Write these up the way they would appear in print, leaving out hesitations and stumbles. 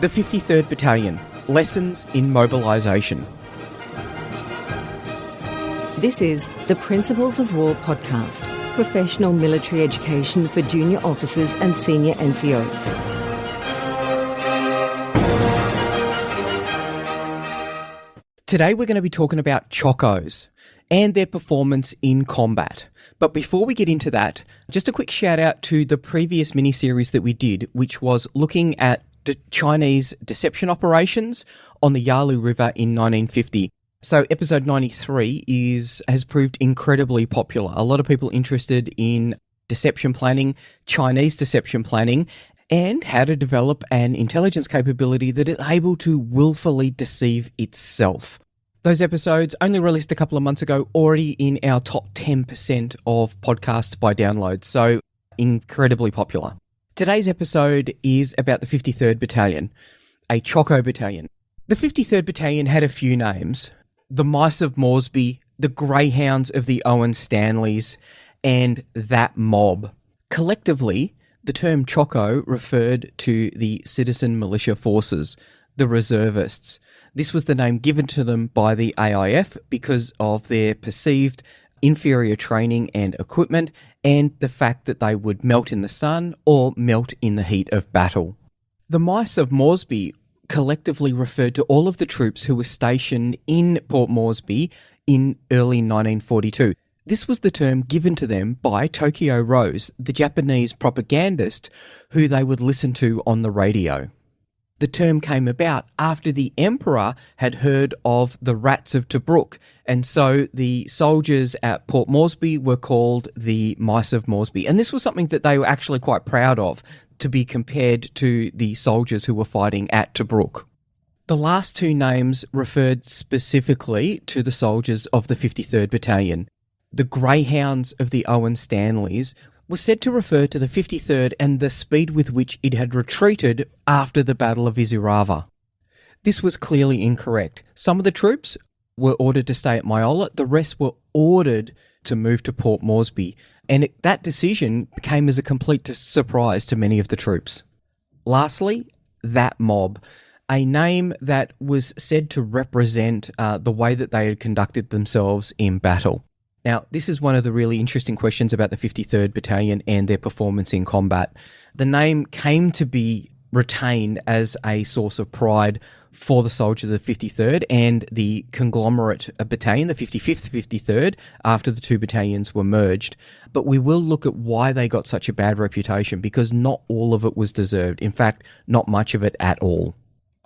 The 53rd Battalion, Lessons in Mobilisation. This is the Principles of War podcast, professional military education for junior officers and senior NCOs. Today we're going to be talking about chocos and their performance in combat. But before we get into that, just a quick shout out to the previous mini-series that we did, which was looking at the Chinese deception operations on the Yalu River in 1950. So episode 93 has proved incredibly popular. A lot of people interested in deception planning, Chinese deception planning, and how to develop an intelligence capability that is able to willfully deceive itself. Those episodes only released a couple of months ago, already in our top 10% of podcasts by download, so incredibly popular. Today's episode is about the 53rd Battalion, a Choco battalion. The 53rd Battalion had a few names: the Mice of Moresby, the Greyhounds of the Owen Stanleys, and that mob. Collectively, the term Choco referred to the citizen militia forces, the reservists. This was the name given to them by the AIF because of their perceived inferior training and equipment, and the fact that they would melt in the sun or melt in the heat of battle. The Mice of Moresby collectively referred to all of the troops who were stationed in Port Moresby in early 1942. This was the term given to them by Tokyo Rose, the Japanese propagandist who they would listen to on the radio. The term came about after the Emperor had heard of the rats of Tobruk, and so the soldiers at Port Moresby were called the Mice of Moresby. And this was something that they were actually quite proud of, to be compared to the soldiers who were fighting at Tobruk. The last two names referred specifically to the soldiers of the 53rd Battalion. The Greyhounds of the Owen Stanleys was said to refer to the 53rd and the speed with which it had retreated after the Battle of Izurava. This was clearly incorrect. Some of the troops were ordered to stay at Myola, the rest were ordered to move to Port Moresby, and that decision came as a complete surprise to many of the troops. Lastly, that mob, a name that was said to represent the way that they had conducted themselves in battle. Now, this is one of the really interesting questions about the 53rd Battalion and their performance in combat. The name came to be retained as a source of pride for the soldiers of the 53rd and the conglomerate battalion, the 55th 53rd, after the two battalions were merged. But we will look at why they got such a bad reputation, because not all of it was deserved. In fact, not much of it at all.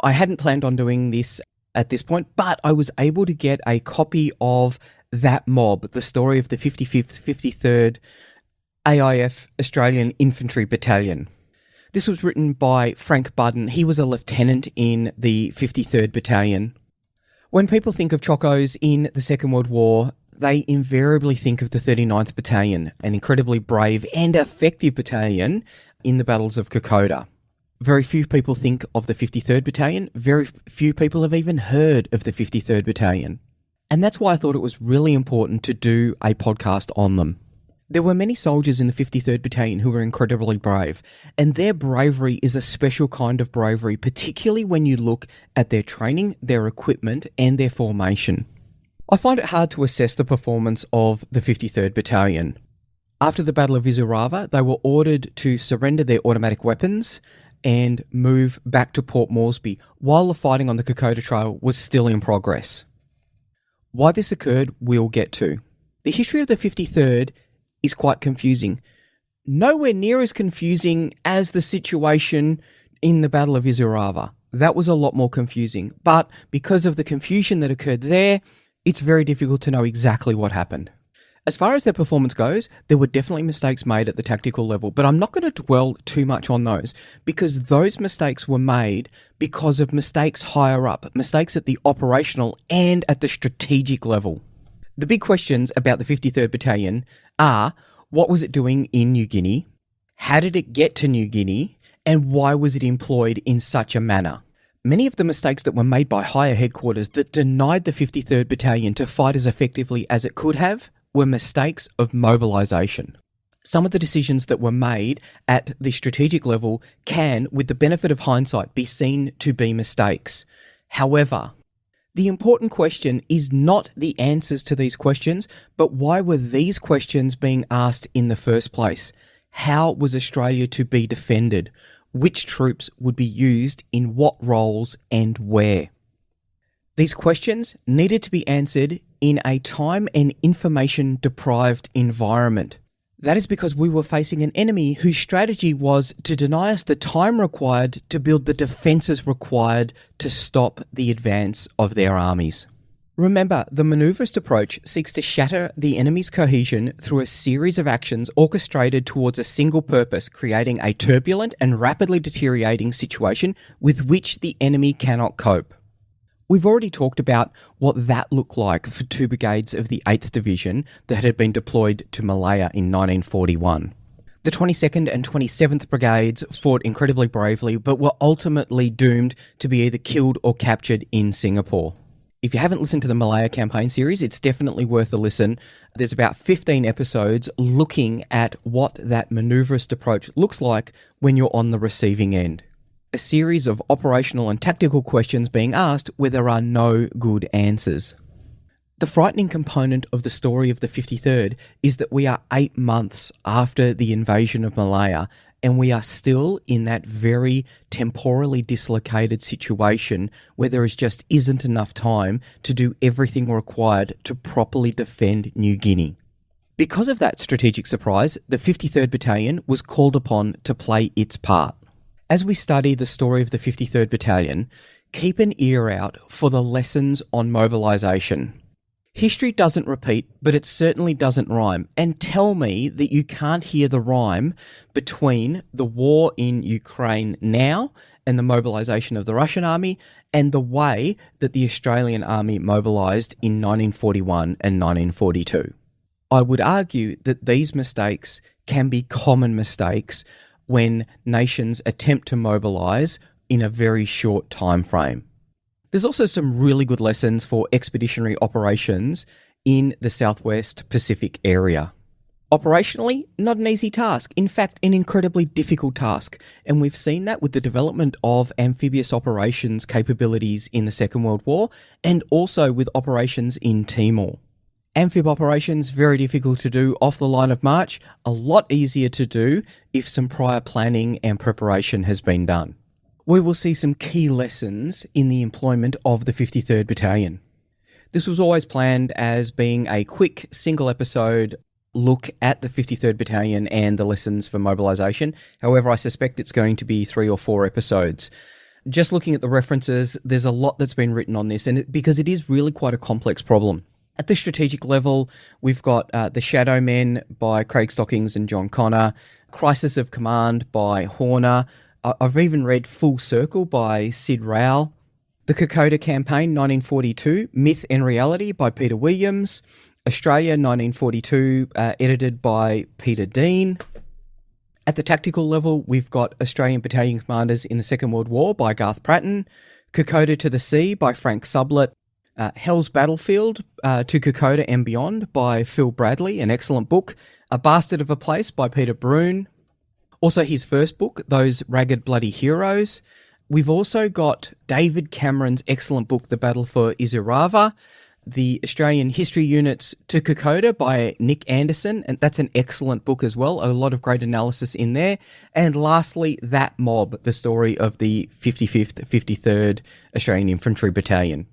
I hadn't planned on doing this at this point, but I was able to get a copy of That Mob, the story of the 55th, 53rd AIF Australian Infantry Battalion. This was written by Frank Budden. He was a lieutenant in the 53rd Battalion. When people think of chocos in the Second World War, they invariably think of the 39th Battalion, an incredibly brave and effective battalion in the battles of Kokoda. Very few people think of the 53rd Battalion. Very few people have even heard of the 53rd Battalion. And that's why I thought it was really important to do a podcast on them. There were many soldiers in the 53rd Battalion who were incredibly brave, and their bravery is a special kind of bravery, particularly when you look at their training, their equipment, and their formation. I find it hard to assess the performance of the 53rd Battalion. After the Battle of Izurava, they were ordered to surrender their automatic weapons and move back to Port Moresby while the fighting on the Kokoda Trail was still in progress. Why this occurred, we'll get to. The history of the 53rd is quite confusing. Nowhere near as confusing as the situation in the Battle of Izurava. That was a lot more confusing, but because of the confusion that occurred there, it's very difficult to know exactly what happened. As far as their performance goes, there were definitely mistakes made at the tactical level, but I'm not going to dwell too much on those, because those mistakes were made because of mistakes higher up, mistakes at the operational and at the strategic level. The big questions about the 53rd Battalion are, what was it doing in New Guinea? How did it get to New Guinea? And why was it employed in such a manner? Many of the mistakes that were made by higher headquarters that denied the 53rd Battalion to fight as effectively as it could have were mistakes of mobilisation. Some of the decisions that were made at the strategic level can, with the benefit of hindsight, be seen to be mistakes. However, the important question is not the answers to these questions, but why were these questions being asked in the first place? How was Australia to be defended? Which troops would be used in what roles and where? These questions needed to be answered in a time and information deprived environment. That is because we were facing an enemy whose strategy was to deny us the time required to build the defences required to stop the advance of their armies. Remember, the manoeuvrist approach seeks to shatter the enemy's cohesion through a series of actions orchestrated towards a single purpose, creating a turbulent and rapidly deteriorating situation with which the enemy cannot cope. We've already talked about what that looked like for 2 brigades of the 8th Division that had been deployed to Malaya in 1941. The 22nd and 27th Brigades fought incredibly bravely, but were ultimately doomed to be either killed or captured in Singapore. If you haven't listened to the Malaya campaign series, it's definitely worth a listen. There's about 15 episodes looking at what that manoeuvrist approach looks like when you're on the receiving end. A series of operational and tactical questions being asked where there are no good answers. The frightening component of the story of the 53rd is that we are 8 months after the invasion of Malaya, and we are still in that very temporally dislocated situation where there just isn't enough time to do everything required to properly defend New Guinea. Because of that strategic surprise, the 53rd Battalion was called upon to play its part. As we study the story of the 53rd Battalion, keep an ear out for the lessons on mobilisation. History doesn't repeat, but it certainly doesn't rhyme. And tell me that you can't hear the rhyme between the war in Ukraine now and the mobilisation of the Russian army and the way that the Australian army mobilised in 1941 and 1942. I would argue that these mistakes can be common mistakes when nations attempt to mobilise in a very short time frame. There's also some really good lessons for expeditionary operations in the Southwest Pacific area. Operationally, not an easy task. In fact, an incredibly difficult task. And we've seen that with the development of amphibious operations capabilities in the Second World War and also with operations in Timor. Amphib operations, very difficult to do off the line of march, a lot easier to do if some prior planning and preparation has been done. We will see some key lessons in the employment of the 53rd Battalion. This was always planned as being a quick single episode look at the 53rd Battalion and the lessons for mobilisation. However, I suspect it's going to be 3 or 4 episodes. Just looking at the references, there's a lot that's been written on this, and because it is really quite a complex problem. At the strategic level, we've got The Shadow Men by Craig Stockings and John Connor, Crisis of Command by Horner. I've even read Full Circle by Sid Rowell, The Kokoda Campaign 1942, Myth and Reality by Peter Williams, Australia 1942, edited by Peter Dean. At the tactical level, we've got Australian Battalion Commanders in the Second World War by Garth Pratton, Kokoda to the Sea by Frank Sublett, Hell's Battlefield to Kokoda and Beyond by Phil Bradley, an excellent book. A Bastard of a Place by Peter Brune. Also his first book, Those Ragged Bloody Heroes. We've also got David Cameron's excellent book, The Battle for Izarava. The Australian History Units to Kokoda by Nick Anderson, and that's an excellent book as well. A lot of great analysis in there. And lastly, That Mob, the story of the 55th, 53rd Australian Infantry Battalion.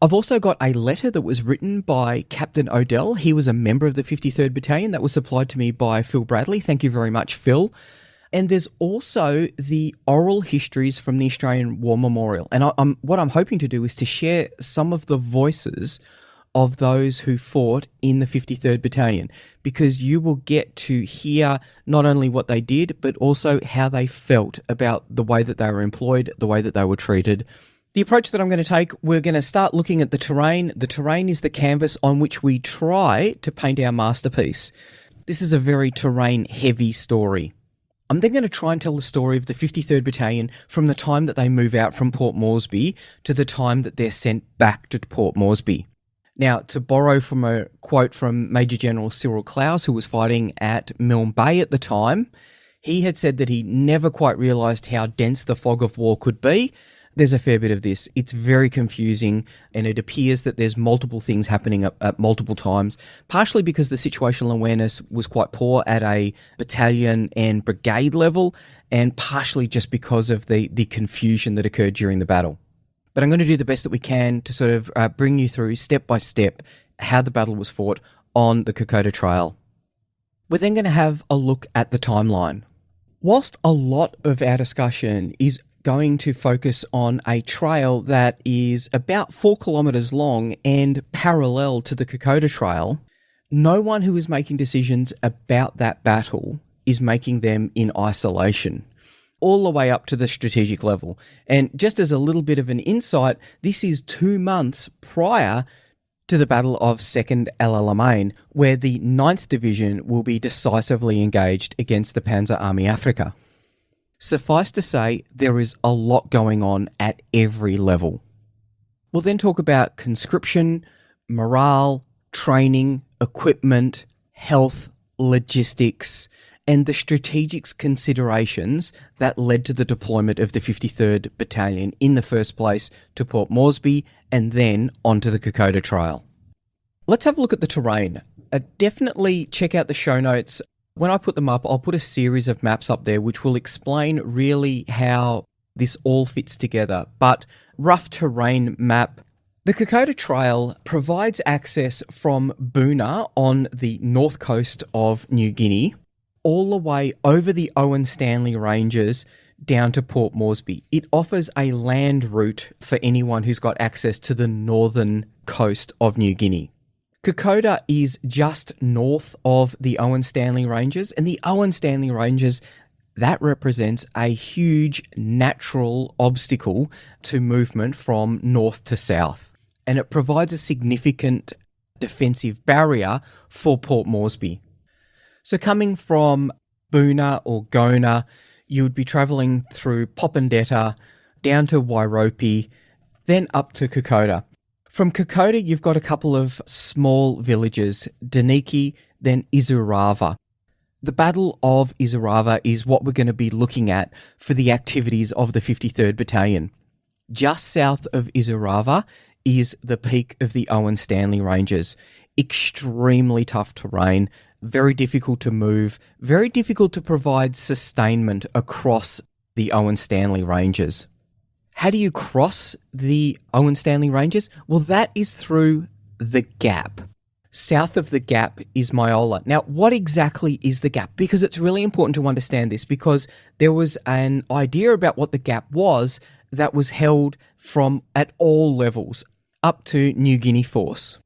I've also got a letter that was written by Captain Odell. He was a member of the 53rd Battalion that was supplied to me by Phil Bradley. Thank you very much, Phil. And there's also the oral histories from the Australian War Memorial. And what I'm hoping to do is to share some of the voices of those who fought in the 53rd Battalion, because you will get to hear not only what they did, but also how they felt about the way that they were employed, the way that they were treated. The approach that I'm going to take, we're going to start looking at the terrain. The terrain is the canvas on which we try to paint our masterpiece. This is a very terrain-heavy story. I'm then going to try and tell the story of the 53rd Battalion from the time that they move out from Port Moresby to the time that they're sent back to Port Moresby. Now, to borrow from a quote from Major General Cyril Klaus, who was fighting at Milne Bay at the time, he had said that he never quite realised how dense the fog of war could be. There's a fair bit of this. It's very confusing, and it appears that there's multiple things happening at multiple times, partially because the situational awareness was quite poor at a battalion and brigade level, and partially just because of the confusion that occurred during the battle. But I'm going to do the best that we can to sort of bring you through step by step how the battle was fought on the Kokoda Trail. We're then going to have a look at the timeline. Whilst a lot of our discussion is going to focus on a trail that is about 4 kilometres long and parallel to the Kokoda Trail, no one who is making decisions about that battle is making them in isolation, all the way up to the strategic level. And just as a little bit of an insight, this is 2 months prior to the Battle of 2nd El Alamein, where the 9th Division will be decisively engaged against the Panzer Army Africa. Suffice to say, there is a lot going on at every level. We'll then talk about conscription, morale, training, equipment, health, logistics, and the strategic considerations that led to the deployment of the 53rd Battalion in the first place to Port Moresby and then onto the Kokoda Trail. Let's have a look at the terrain. Definitely check out the show notes. When I put them up, I'll put a series of maps up there which will explain really how this all fits together. But rough terrain map. The Kokoda Trail provides access from Boona on the north coast of New Guinea all the way over the Owen Stanley Ranges down to Port Moresby. It offers a land route for anyone who's got access to the northern coast of New Guinea. Kokoda is just north of the Owen Stanley Ranges, and the Owen Stanley Ranges, that represents a huge natural obstacle to movement from north to south, and it provides a significant defensive barrier for Port Moresby. So coming from Boona or Gona, you would be travelling through Popondetta, down to Wairopi, then up to Kokoda. From Kokoda, you've got a couple of small villages, Daniki, then Izurava. The Battle of Izurava is what we're going to be looking at for the activities of the 53rd Battalion. Just south of Izurava is the peak of the Owen Stanley Ranges. Extremely tough terrain, very difficult to move, very difficult to provide sustainment across the Owen Stanley Ranges. How do you cross the Owen Stanley Ranges? Well, that is through the Gap. South of the Gap is Myola. Now, what exactly is the Gap? Because it's really important to understand this, because there was an idea about what the Gap was that was held from at all levels up to New Guinea Force.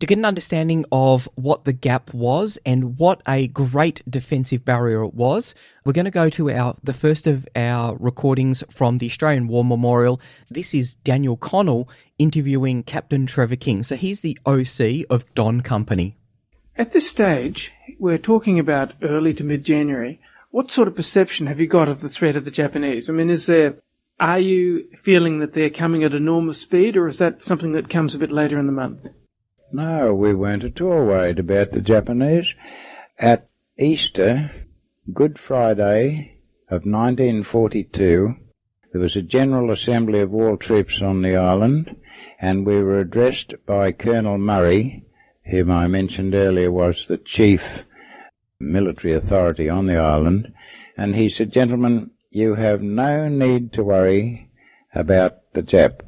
To get an understanding of what the Gap was and what a great defensive barrier it was, we're going to go to the first of our recordings from the Australian War Memorial. This is Daniel Connell interviewing Captain Trevor King. So he's the OC of Don Company. At this stage, we're talking about early to mid-January. What sort of perception have you got of the threat of the Japanese? I mean, are you feeling that they're coming at enormous speed, or is that something that comes a bit later in the month? No, we weren't at all worried about the Japanese. At Easter, Good Friday of 1942, there was a General Assembly of all troops on the island, and we were addressed by Colonel Murray, whom I mentioned earlier was the chief military authority on the island, and he said, "Gentlemen, you have no need to worry about the Jap.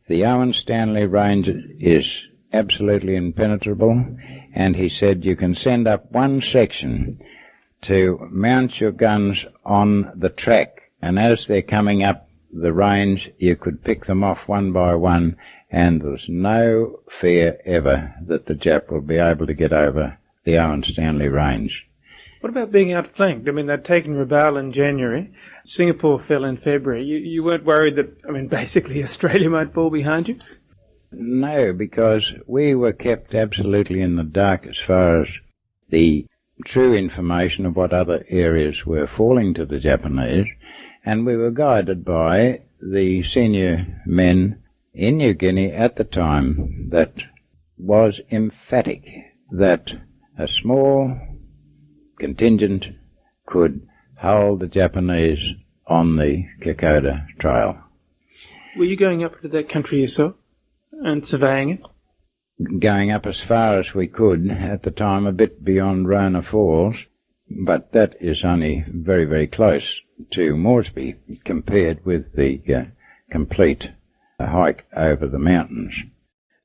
The Owen Stanley Range is absolutely impenetrable," and he said you can send up one section to mount your guns on the track, and as they're coming up the range you could pick them off one by one, and there's no fear ever that the Jap will be able to get over the Owen Stanley Range. What about being outflanked? I mean, they'd taken Rabaul in January, Singapore fell in February. You weren't worried that, basically Australia might fall behind you? No, because we were kept absolutely in the dark as far as the true information of what other areas were falling to the Japanese, and we were guided by the senior men in New Guinea at the time that was emphatic that a small contingent could hold the Japanese on the Kokoda Trail. Were you going up to that country yourself and surveying it? Going up as far as we could, at the time a bit beyond Rona Falls, but that is only very, very close to Moresby compared with the complete hike over the mountains.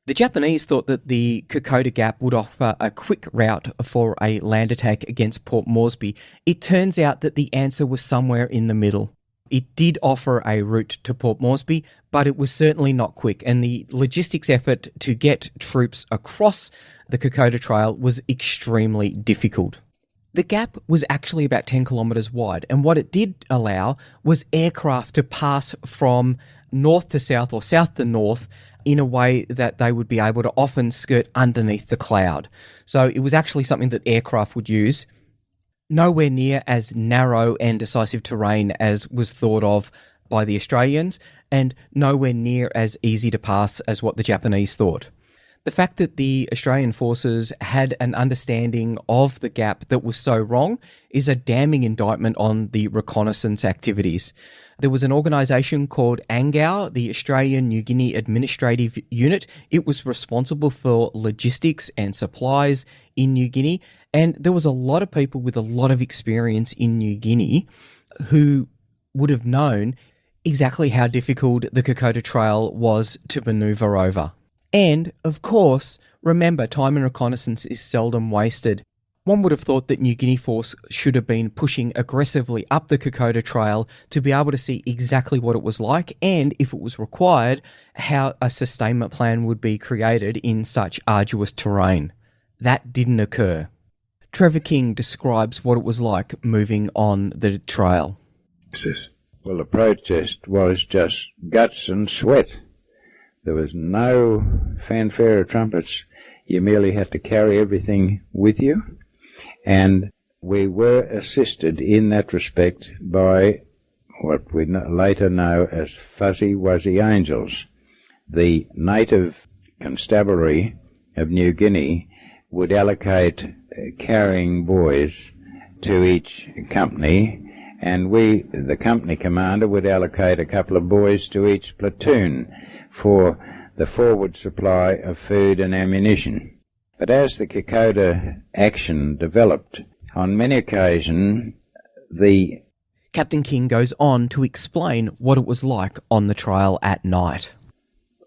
The Japanese thought that the Kokoda Gap would offer a quick route for a land attack against Port Moresby. It turns out that the answer was somewhere in the middle. It did offer a route to Port Moresby, but it was certainly not quick, and the logistics effort to get troops across the Kokoda Trail was extremely difficult. The gap was actually about 10 kilometres wide, and what it did allow was aircraft to pass from north to south or south to north in a way that they would be able to often skirt underneath the cloud. So it was actually something that aircraft would use. Nowhere near as narrow and decisive terrain as was thought of by the Australians, and nowhere near as easy to pass as what the Japanese thought. The fact that the Australian forces had an understanding of the gap that was so wrong is a damning indictment on the reconnaissance activities. There was an organisation called ANGAU, the Australian New Guinea Administrative Unit. It was responsible for logistics and supplies in New Guinea, and there was a lot of people with a lot of experience in New Guinea who would have known exactly how difficult the Kokoda Trail was to manoeuvre over. And, of course, remember, time and reconnaissance is seldom wasted. One would have thought that New Guinea Force should have been pushing aggressively up the Kokoda Trail to be able to see exactly what it was like and, if it was required, how a sustainment plan would be created in such arduous terrain. That didn't occur. Trevor King describes what it was like moving on the trail. Well, the protest was just guts and sweat. There was no fanfare or trumpets. You merely had to carry everything with you. And we were assisted in that respect by what we later know as Fuzzy Wuzzy Angels. The native constabulary of New Guinea would allocate carrying boys to each company, and we, the company commander, would allocate a couple of boys to each platoon for the forward supply of food and ammunition. But as the Kokoda action developed, on many occasions, Captain King goes on to explain what it was like on the trail at night.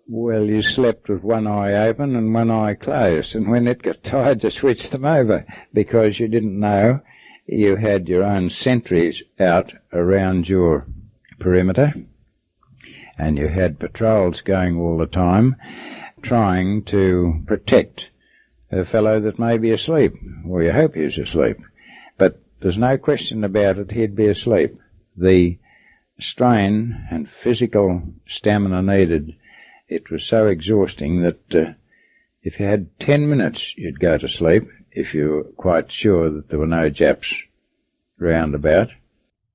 Well, you slept with one eye open and one eye closed, and when it got tired, you switched them over because you didn't know you had your own sentries out around your perimeter. And you had patrols going all the time, trying to protect a fellow that may be asleep, or you hope he's asleep. But there's no question about it, he'd be asleep. The strain and physical stamina needed, it was so exhausting that if you had 10 minutes, you'd go to sleep, if you were quite sure that there were no Japs round about.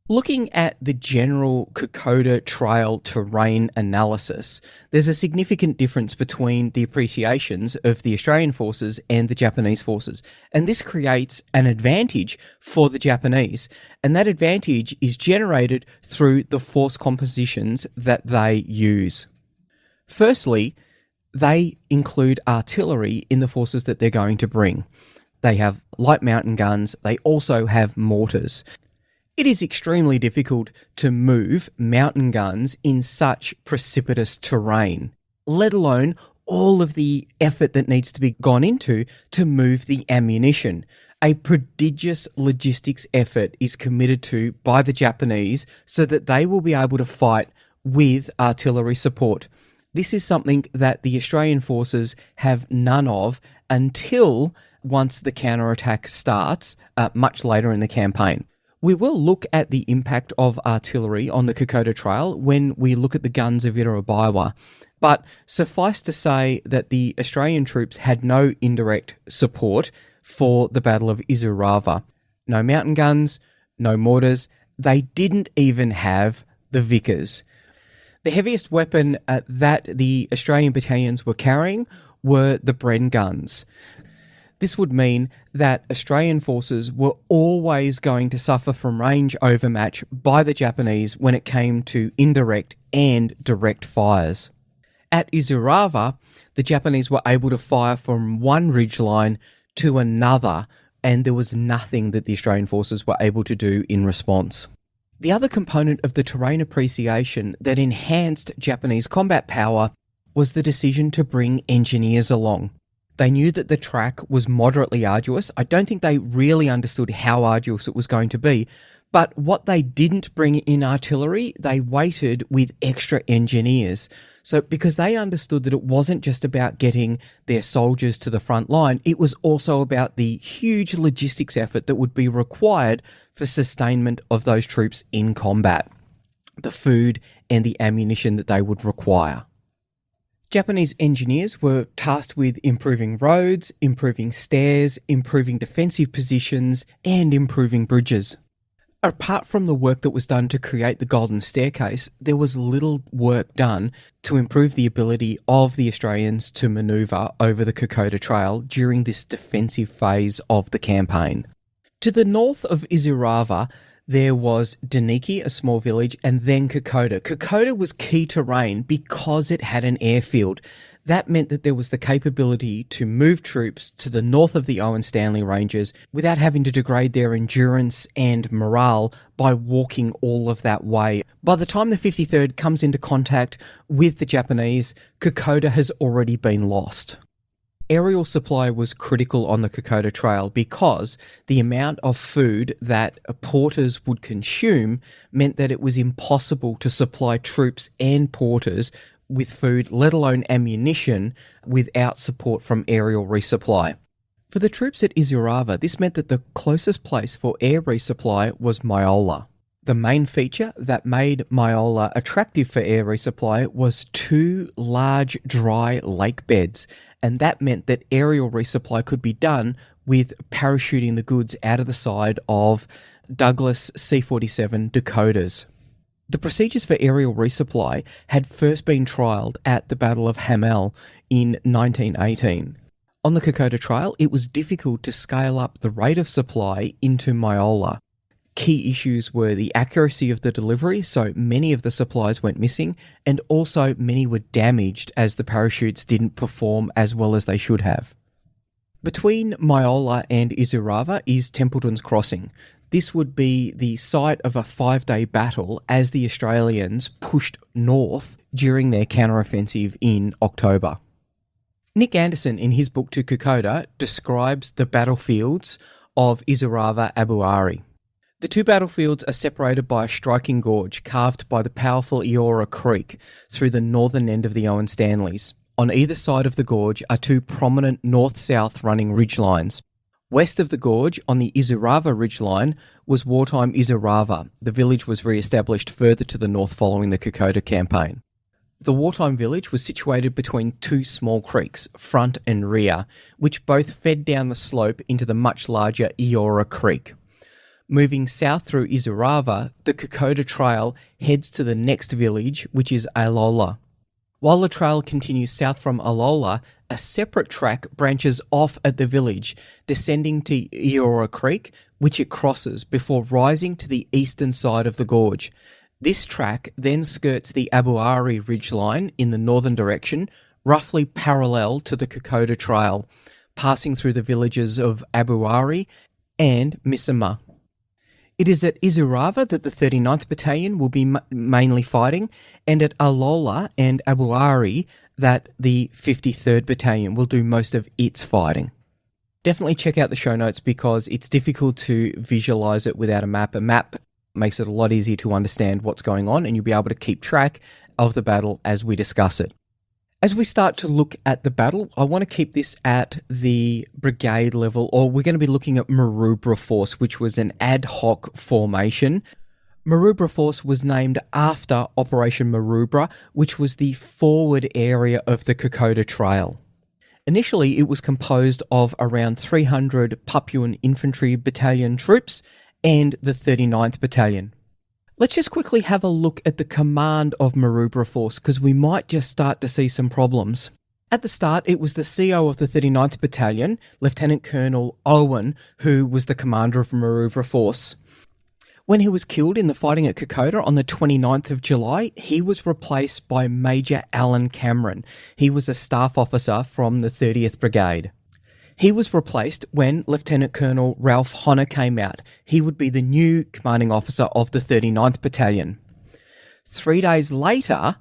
Looking at the general Kokoda Trail terrain analysis, there's a significant difference between the appreciations of the Australian forces and the Japanese forces, and this creates an advantage for the Japanese, and that advantage is generated through the force compositions that they use. Firstly, they include artillery in the forces that they're going to bring. They have light mountain guns, they also have mortars. It is extremely difficult to move mountain guns in such precipitous terrain, let alone all of the effort that needs to be gone into to move the ammunition. A prodigious logistics effort is committed to by the Japanese so that they will be able to fight with artillery support. This is something that the Australian forces have none of until once the counterattack starts, much later in the campaign. We will look at the impact of artillery on the Kokoda Trail when we look at the guns of Irabawa, but suffice to say that the Australian troops had no indirect support for the Battle of Izurava. No mountain guns, no mortars, they didn't even have the Vickers. The heaviest weapon that the Australian battalions were carrying were the Bren guns. This would mean that Australian forces were always going to suffer from range overmatch by the Japanese when it came to indirect and direct fires. At Izurava, the Japanese were able to fire from one ridgeline to another, and there was nothing that the Australian forces were able to do in response. The other component of the terrain appreciation that enhanced Japanese combat power was the decision to bring engineers along. They knew that the track was moderately arduous. I don't think they really understood how arduous it was going to be. But what they didn't bring in artillery, they waited with extra engineers. So because they understood that it wasn't just about getting their soldiers to the front line, it was also about the huge logistics effort that would be required for sustainment of those troops in combat, the food and the ammunition that they would require. Japanese engineers were tasked with improving roads, improving stairs, improving defensive positions, and improving bridges. Apart from the work that was done to create the Golden Staircase, there was little work done to improve the ability of the Australians to manoeuvre over the Kokoda Trail during this defensive phase of the campaign. To the north of Izurava, there was Daniki, a small village, and then Kokoda. Kokoda was key terrain because it had an airfield. That meant that there was the capability to move troops to the north of the Owen Stanley Ranges without having to degrade their endurance and morale by walking all of that way. By the time the 53rd comes into contact with the Japanese, Kokoda has already been lost. Aerial supply was critical on the Kokoda Trail because the amount of food that porters would consume meant that it was impossible to supply troops and porters with food, let alone ammunition, without support from aerial resupply. For the troops at Izurava, this meant that the closest place for air resupply was Myola. The main feature that made Myola attractive for air resupply was two large dry lake beds, and that meant that aerial resupply could be done with parachuting the goods out of the side of Douglas C-47 Dakotas. The procedures for aerial resupply had first been trialled at the Battle of Hamel in 1918. On the Kokoda Trail, it was difficult to scale up the rate of supply into Myola. Key issues were the accuracy of the delivery, so many of the supplies went missing, and also many were damaged as the parachutes didn't perform as well as they should have. Between Myola and Izurava is Templeton's Crossing. This would be the site of a 5-day battle as the Australians pushed north during their counteroffensive in October. Nick Anderson, in his book To Kokoda, describes the battlefields of Izurava Abu Ari. The two battlefields are separated by a striking gorge carved by the powerful Eora Creek through the northern end of the Owen Stanleys. On either side of the gorge are two prominent north-south running ridgelines. West of the gorge, on the Izurava ridgeline, was wartime Izurava. The village was re-established further to the north following the Kokoda campaign. The wartime village was situated between two small creeks, Front and Rear, which both fed down the slope into the much larger Eora Creek. Moving south through Izurava, the Kokoda Trail heads to the next village, which is Alola. While the trail continues south from Alola, a separate track branches off at the village, descending to Eora Creek, which it crosses before rising to the eastern side of the gorge. This track then skirts the Abu Ari ridgeline in the northern direction, roughly parallel to the Kokoda Trail, passing through the villages of Abu Ari and Misama. It is at Izurava that the 39th Battalion will be mainly fighting, and at Alola and Abu Ari that the 53rd Battalion will do most of its fighting. Definitely check out the show notes because it's difficult to visualise it without a map. A map makes it a lot easier to understand what's going on, and you'll be able to keep track of the battle as we discuss it. As we start to look at the battle, I want to keep this at the brigade level, or we're going to be looking at Maroubra Force, which was an ad hoc formation. Maroubra Force was named after Operation Maroubra, which was the forward area of the Kokoda Trail. Initially, it was composed of around 300 Papuan Infantry Battalion troops and the 39th Battalion. Let's just quickly have a look at the command of Maroubra Force because we might just start to see some problems. At the start, it was the CO of the 39th Battalion, Lieutenant Colonel Owen, who was the commander of Maroubra Force. When he was killed in the fighting at Kokoda on the 29th of July, he was replaced by Major Alan Cameron. He was a staff officer from the 30th Brigade. He was replaced when Lieutenant Colonel Ralph Honor came out. He would be the new commanding officer of the 39th Battalion. 3 days later,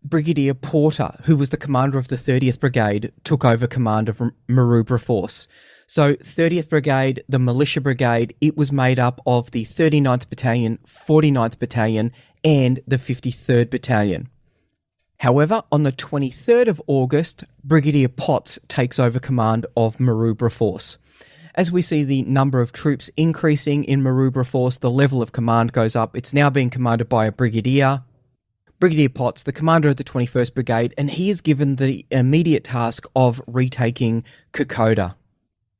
Brigadier Porter, who was the commander of the 30th Brigade, took over command of Maroubra Force. So 30th Brigade, the Militia Brigade, it was made up of the 39th Battalion, 49th Battalion and the 53rd Battalion. However, on the 23rd of August, Brigadier Potts takes over command of Maroubra Force. As we see the number of troops increasing in Maroubra Force, the level of command goes up. It's now being commanded by a brigadier. Brigadier Potts, the commander of the 21st Brigade, and he is given the immediate task of retaking Kokoda.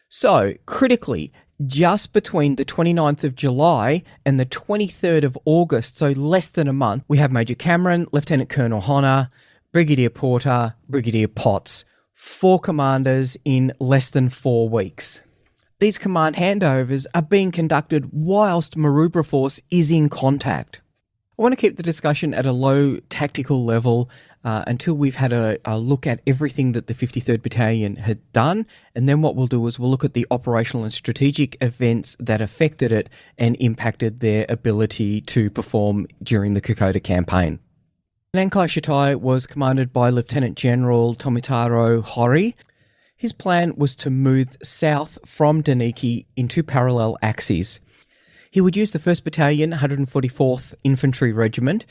So, critically, just between the 29th of July and the 23rd of August, so less than a month, we have Major Cameron, Lieutenant Colonel Honor, Brigadier Porter, Brigadier Potts. 4 commanders in less than 4 weeks. These command handovers are being conducted whilst Maroubra Force is in contact. I want to keep the discussion at a low tactical level until we've had a look at everything that the 53rd Battalion had done, and then what we'll do is we'll look at the operational and strategic events that affected it and impacted their ability to perform during the Kokoda campaign. Nankai Shitai was commanded by Lieutenant General Tomitaro Hori. His plan was to move south from Daniki in 2 parallel axes. He would use the 1st Battalion, 144th Infantry Regiment,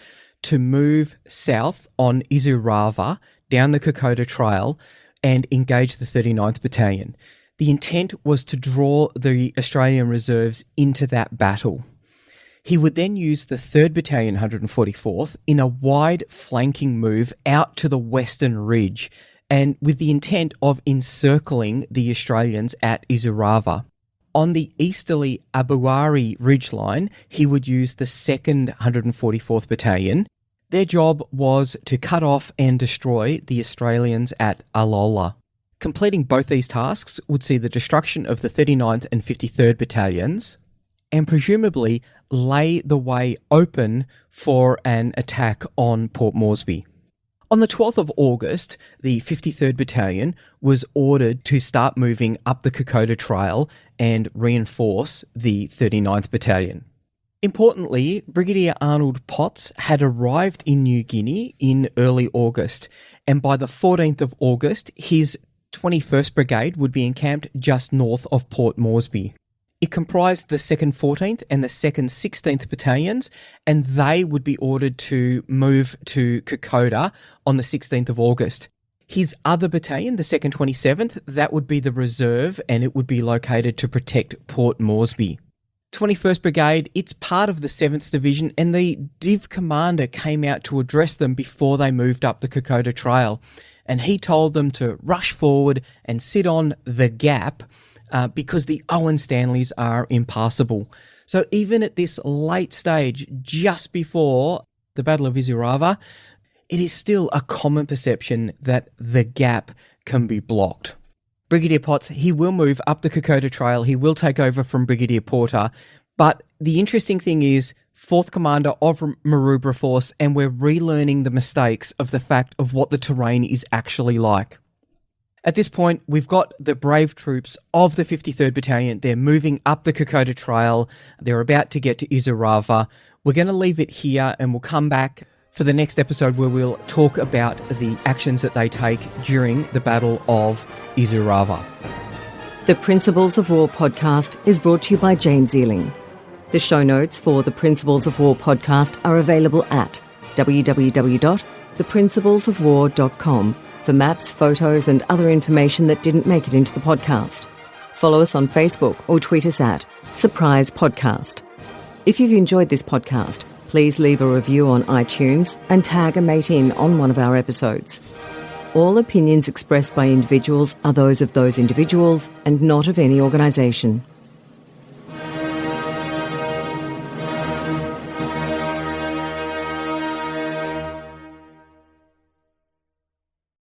to move south on Izurava down the Kokoda Trail and engage the 39th Battalion. The intent was to draw the Australian reserves into that battle. He would then use the 3rd Battalion, 144th, in a wide flanking move out to the western ridge, and with the intent of encircling the Australians at Izurava. On the easterly Abuari ridgeline, he would use the 2nd 144th Battalion. Their job was to cut off and destroy the Australians at Alola. Completing both these tasks would see the destruction of the 39th and 53rd Battalions, and presumably lay the way open for an attack on Port Moresby. On the 12th of August, the 53rd Battalion was ordered to start moving up the Kokoda Trail and reinforce the 39th Battalion. Importantly, Brigadier Arnold Potts had arrived in New Guinea in early August, and by the 14th of August, his 21st Brigade would be encamped just north of Port Moresby. It comprised the 2nd 14th and the 2nd 16th Battalions, and they would be ordered to move to Kokoda on the 16th of August. His other battalion, the 2nd 27th, that would be the reserve, and it would be located to protect Port Moresby. 21st Brigade, it's part of the 7th Division, and the Div commander came out to address them before they moved up the Kokoda Trail, and he told them to rush forward and sit on the gap because the Owen Stanleys are impassable. So even at this late stage, just before the Battle of Izurava, it is still a common perception that the gap can be blocked. Brigadier Potts, he will move up the Kokoda Trail. He will take over from Brigadier Porter. But the interesting thing is, 4th Commander of Maroubra Force, and we're relearning the mistakes of the fact of what the terrain is actually like. At this point, we've got the brave troops of the 53rd Battalion. They're moving up the Kokoda Trail. They're about to get to Izurava. We're going to leave it here, and we'll come back for the next episode where we'll talk about the actions that they take during the Battle of Izurava. The Principles of War podcast is brought to you by James Ealing. The show notes for the Principles of War podcast are available at www.theprinciplesofwar.com for maps, photos and other information that didn't make it into the podcast. Follow us on Facebook or tweet us at Surprise Podcast. If you've enjoyed this podcast, please leave a review on iTunes and tag a mate in on one of our episodes. All opinions expressed by individuals are those of those individuals and not of any organisation.